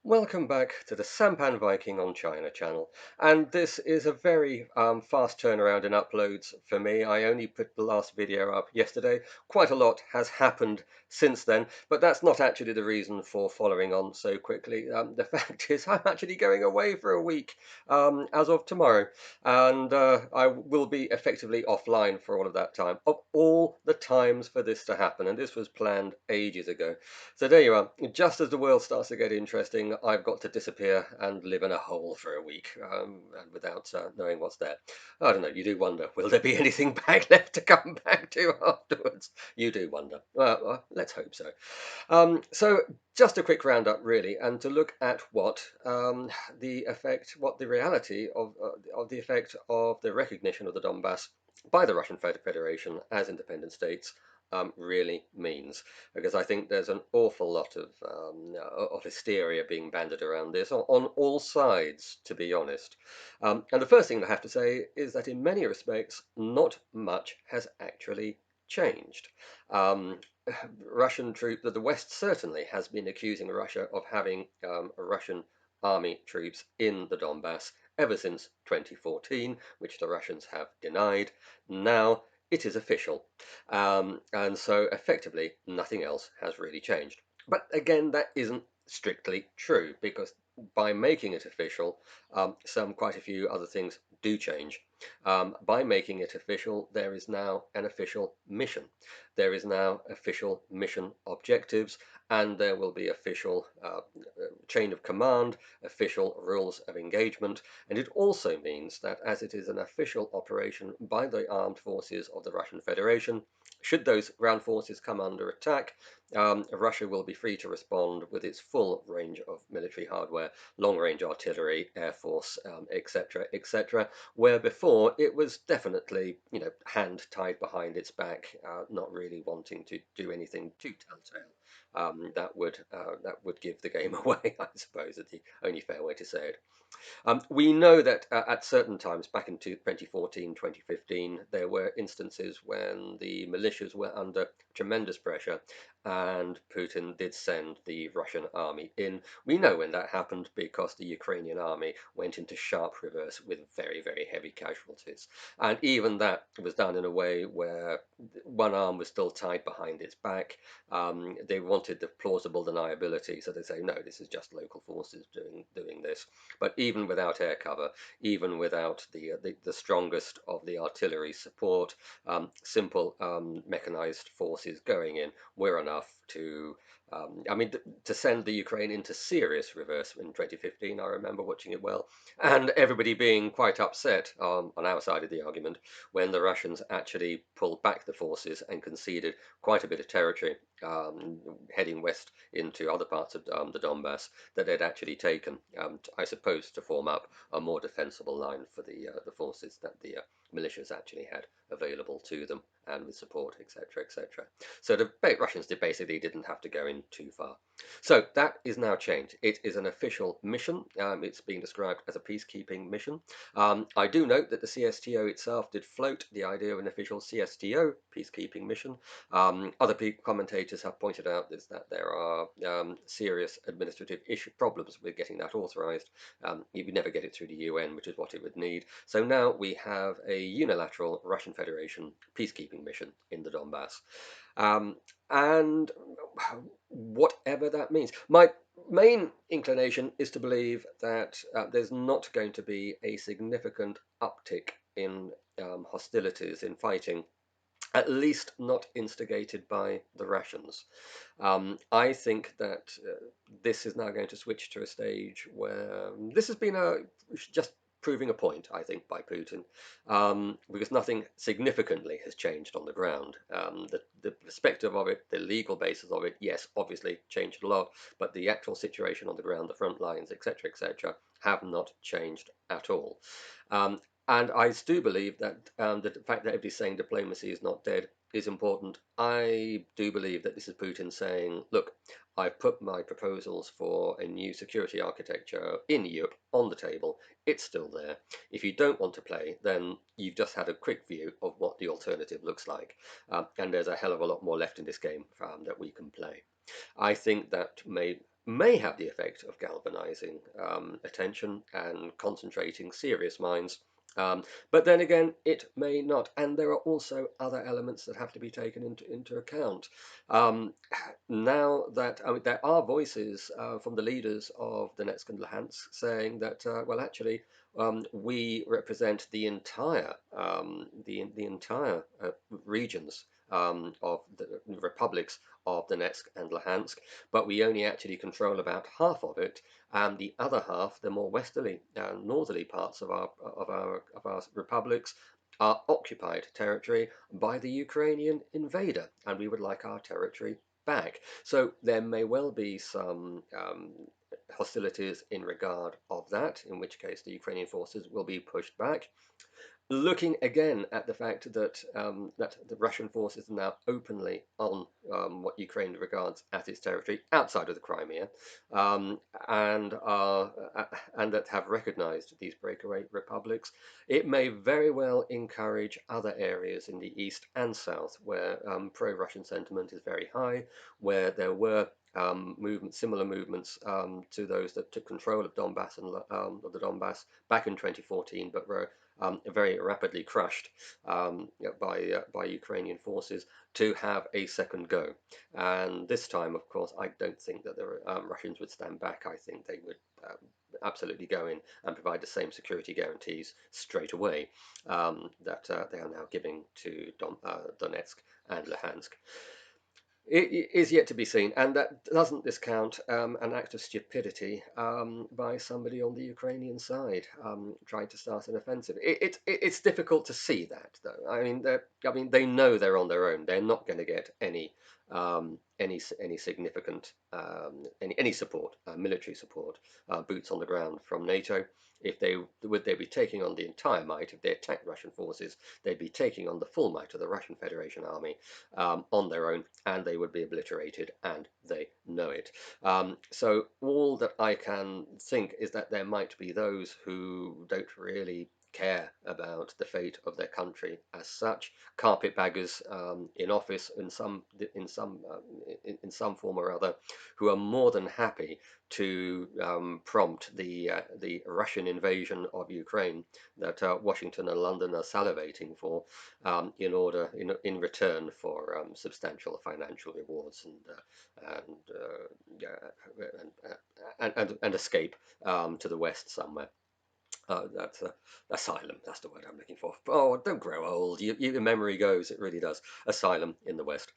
Welcome back to the SampanViking on China channel. And this is a very fast turnaround in uploads for me. I only put the last video up yesterday. Quite a lot has happened since then, but that's not actually the reason for following on so quickly. The fact is I'm actually going away for a week as of tomorrow, and I will be effectively offline for all of that time, of all the times for this to happen, and this was planned ages ago. So there you are. Just as the world starts to get interesting, I've got to disappear and live in a hole for a week, and without knowing what's there. I don't know. You do wonder, will there be anything back left to come back to afterwards? You do wonder. Well, let's hope so. So just a quick roundup, really, and to look at what what the reality of the effect of the recognition of the Donbass by the Russian Federation as independent states really means, because I think there's an awful lot of hysteria being banded around this on all sides, to be honest. And the first thing I have to say is that in many respects, not much has actually changed. Um, Russian troops, that the West certainly has been accusing Russia of having Russian army troops in the Donbass ever since 2014, which the Russians have denied. Now it is official. And so effectively nothing else has really changed. But again, that isn't strictly true, because by making it official, quite a few other things do change. By making it official, there is now an official mission. There is now official mission objectives, and there will be official chain of command, official rules of engagement. And it also means that, as it is an official operation by the armed forces of the Russian Federation, should those ground forces come under attack, Russia will be free to respond with its full range of military hardware, long-range artillery, air force, etc., etc. Where before it was definitely, hand tied behind its back, not really wanting to do anything too telltale. That would give the game away, I suppose, is the only fair way to say it. We know that at certain times back in 2014, 2015, there were instances when the militias were under tremendous pressure and Putin did send the Russian army in. We know when that happened because the Ukrainian army went into sharp reverse with very, very heavy casualties. And even that was done in a way where one arm was still tied behind its back. They wanted the plausible deniability, so they say, no, this is just local forces doing this. But even without air cover, even without the strongest of the artillery support, simple mechanized forces going in were enough to, to send the Ukraine into serious reverse in 2015. I remember watching it well, and everybody being quite upset on our side of the argument when the Russians actually pulled back the forces and conceded quite a bit of territory, heading west into other parts of the Donbass that they'd actually taken, I suppose, to form up a more defensible line for the forces that the militias actually had available to them, and with support, etc., etc. So the Russians basically didn't have to go in too far. So that is now changed. It is an official mission. It's being described as a peacekeeping mission. I do note that the CSTO itself did float the idea of an official CSTO peacekeeping mission. Other commentators have pointed out that there are serious administrative problems with getting that authorized. You would never get it through the UN, which is what it would need. So now we have a unilateral Russian Federation peacekeeping mission in the Donbass. And whatever that means. My main inclination is to believe that there's not going to be a significant uptick in hostilities, in fighting, at least not instigated by the Russians. I think that this is now going to switch to a stage where this has been just proving a point, I think, by Putin, because nothing significantly has changed on the ground. The perspective of it, the legal basis of it, yes, obviously changed a lot, but the actual situation on the ground, the front lines, etc., have not changed at all. And I do believe that the fact that everybody's saying diplomacy is not dead is important. I do believe that this is Putin saying, look, I've put my proposals for a new security architecture in Europe on the table. It's still there. If you don't want to play, then you've just had a quick view of what the alternative looks like. And there's a hell of a lot more left in this game that we can play. I think that may may have the effect of galvanizing attention and concentrating serious minds. But then again, it may not. And there are also other elements that have to be taken into account. Um, Now that there are voices from the leaders of Donetsk and Luhansk saying that, well, actually, we represent the entire regions of the republics of Donetsk and Luhansk, but we only actually control about half of it, and the other half, the more westerly and northerly parts of our republics, are occupied territory by the Ukrainian invader, and we would like our territory back. So there may well be some hostilities in regard of that, in which case the Ukrainian forces will be pushed back. Looking again at the fact that that the Russian forces are now openly on what Ukraine regards as its territory outside of the Crimea, um, and are and that have recognised these breakaway republics, it may very well encourage other areas in the east and south where pro-Russian sentiment is very high, where there were similar movements to those that took control of Donbass and of the Donbass back in 2014, but were very rapidly crushed by Ukrainian forces, to have a second go. And this time, of course, I don't think that the Russians would stand back. I think they would absolutely go in and provide the same security guarantees straight away that they are now giving to Donetsk and Luhansk. It is yet to be seen, and that doesn't discount an act of stupidity by somebody on the Ukrainian side trying to start an offensive. It's difficult to see that, though. I mean, they know they're on their own. They're not going to get any significant any support, military support, boots on the ground from NATO. If they would they be taking on the entire might, if they attacked Russian forces, they'd be taking on the full might of the Russian Federation army on their own, and they would be obliterated, and they know it. So all that I can think is that there might be those who don't really care about the fate of their country as such, carpetbaggers in office in some form or other, who are more than happy to prompt the Russian invasion of Ukraine that Washington and London are salivating for, in return for substantial financial rewards and escape to the West somewhere. That's asylum. That's the word I'm looking for. Oh, don't grow old. Your memory goes. It really does. Asylum in the West.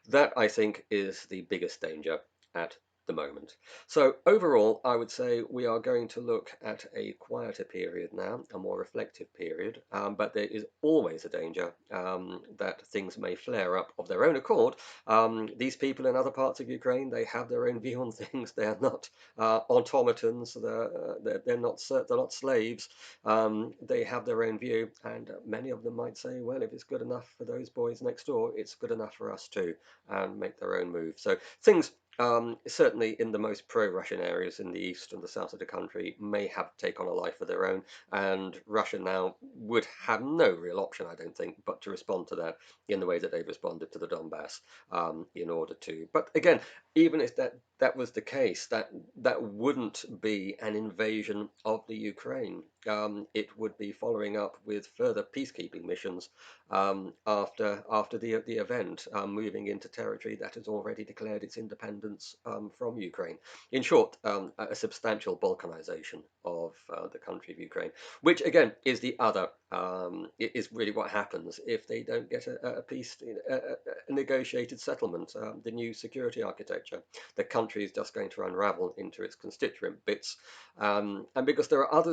That, I think, is the biggest danger at the moment. So overall, I would say we are going to look at a quieter period now, a more reflective period, but there is always a danger that things may flare up of their own accord. These people in other parts of Ukraine, they have their own view on things. They are not automatons. They're not slaves. They have their own view, and many of them might say, well, if it's good enough for those boys next door, it's good enough for us too, and make their own move. So things certainly in the most pro-Russian areas in the east and the south of the country may have taken on a life of their own, and Russia now would have no real option, I don't think, but to respond to that in the way that they've responded to the Donbass in order to. But again, even if that was the case, that wouldn't be an invasion of the Ukraine. It would be following up with further peacekeeping missions after the event, moving into territory that has already declared its independence from Ukraine. In short, a substantial balkanization of the country of Ukraine, which again is the other. Is really what happens if they don't get a peace, a negotiated settlement, the new security architecture. The country is just going to unravel into its constituent bits, and because there are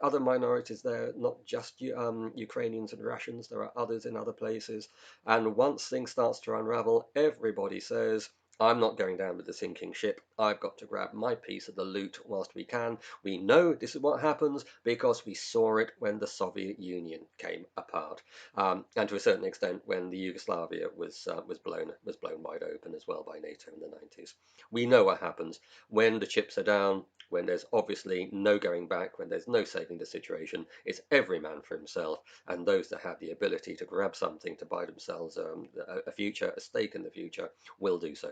other minorities there, not just Ukrainians and Russians. There are others in other places, and once things starts to unravel, everybody says, I'm not going down with the sinking ship. I've got to grab my piece of the loot whilst we can. We know this is what happens because we saw it when the Soviet Union came apart, and to a certain extent when the Yugoslavia was blown wide open as well by NATO in the 90s. We know what happens when the chips are down. when there's obviously no going back, when there's no saving the situation. It's every man for himself, and those that have the ability to grab something to buy themselves a future, a stake in the future, will do so.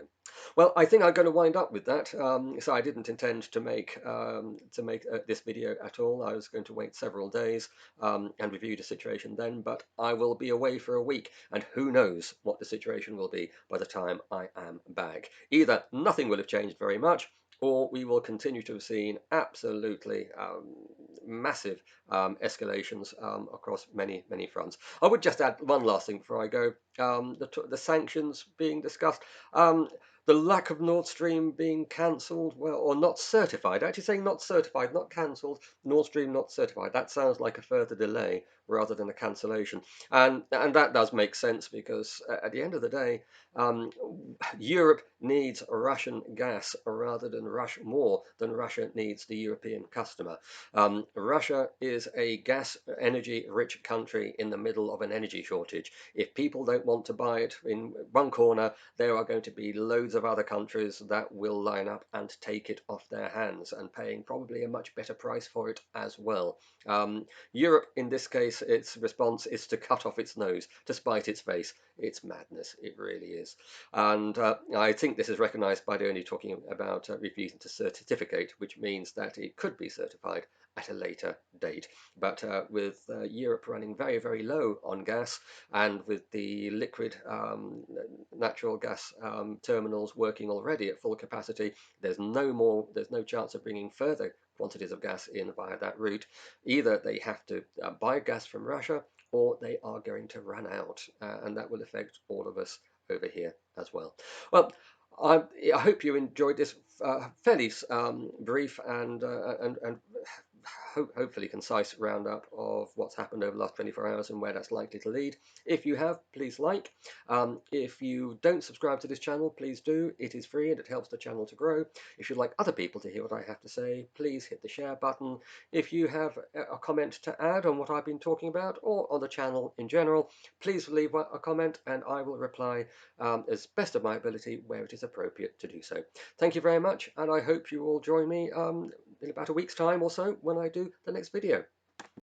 Well, I think I'm going to wind up with that. So I didn't intend to make this video at all. I was going to wait several days and review the situation then, but I will be away for a week, and who knows what the situation will be by the time I am back. Either nothing will have changed very much, or we will continue to have seen absolutely massive escalations across many, many fronts. I would just add one last thing before I go. The sanctions being discussed. The lack of Nord Stream being cancelled, well, or not certified. Actually saying not certified, not cancelled. Nord Stream not certified. That sounds like a further delay rather than a cancellation. And that does make sense, because at the end of the day, Europe needs Russian gas rather than more than Russia needs the European customer. Russia is a gas energy rich country in the middle of an energy shortage. If people don't want to buy it in one corner, there are going to be loads of other countries that will line up and take it off their hands, and paying probably a much better price for it as well. Europe, in this case, its response is to cut off its nose, to spite its face. It's madness, it really is. And I think this is recognised by the only talking about refusing to certificate, which means that it could be certified at a later date. But with Europe running very, very low on gas, and with the liquid natural gas terminals working already at full capacity, there's no chance of bringing further quantities of gas in via that route. Either they have to buy gas from Russia, or they are going to run out, and that will affect all of us over here as well. Well, I hope you enjoyed this fairly brief and hopefully concise roundup of what's happened over the last 24 hours and where that's likely to lead. If you have, please like. If you don't subscribe to this channel, please do. It is free and it helps the channel to grow. If you'd like other people to hear what I have to say, please hit the share button. If you have a comment to add on what I've been talking about, or on the channel in general, please leave a comment and I will reply as best of my ability where it is appropriate to do so. Thank you very much, and I hope you will join me in about a week's time or so when I do the next video.